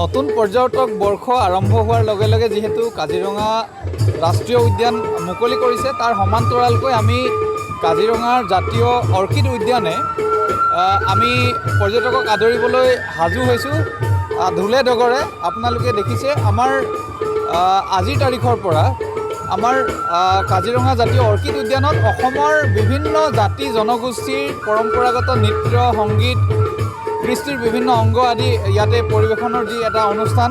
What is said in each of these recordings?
নতুন পৰ্যটক বৰ্ষ আৰম্ভ হোৱাৰ লগে লগে যেহেতু কাজিৰঙা ৰাষ্ট্ৰীয় উদ্যান মুকলি কৰিছে, তাৰ সমান্তৰালকৈ আমি কাজিৰঙাৰ জাতীয় অৰ্কিড উদ্যানে আমি পৰ্যটকক আদৰিবলৈ সাজু হৈছোঁ। ঢোলে ডগৰে আপোনালোকে দেখিছে আমাৰ আজিৰ তাৰিখৰ পৰা আমাৰ কাজিৰঙা জাতীয় অৰ্কিড উদ্যানত অসমৰ বিভিন্ন জাতি জনগোষ্ঠীৰ পৰম্পৰাগত নৃত্য সংগীত কৃষ্টিৰ বিভিন্ন অংগ আদি ইয়াতে পৰিৱেশনৰ যি এটা অনুষ্ঠান,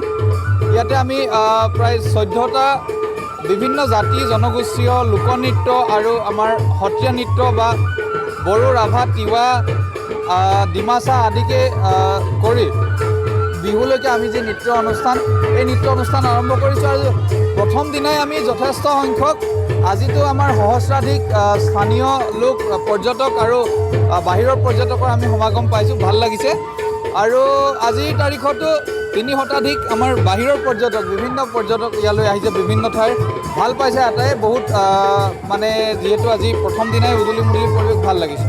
ইয়াতে আমি প্ৰায় 14টা বিভিন্ন জাতি জনগোষ্ঠীয় লোকনৃত্য আৰু আমাৰ সত্ৰীয়া নৃত্য বা বড়ো ৰাভা তিৱা ডিমাচা আদিকে কৰি বিহুলৈকে আমি যি নৃত্য অনুষ্ঠান, এই নৃত্য অনুষ্ঠান আৰম্ভ কৰিছোঁ। আৰু প্ৰথম দিনাই আমি যথেষ্ট সংখ্যক আজিতো আমাৰ সহস্ৰাধিক স্থানীয় লোক পৰ্যটক আৰু বাহিৰৰ পৰ্যটকৰ আমি সমাগম পাইছোঁ, ভাল লাগিছে। আৰু আজিৰ তাৰিখতো 3 শতাধিক আমাৰ বাহিৰৰ পৰ্যটক বিভিন্ন পৰ্যটক ইয়ালৈ আহিছে বিভিন্ন ঠাইৰ, ভাল পাইছে আটাই বহুত মানে যিহেতু আজি প্ৰথম দিনাই উদুলি মুদুলি পৰিৱেশ ভাল লাগিছে।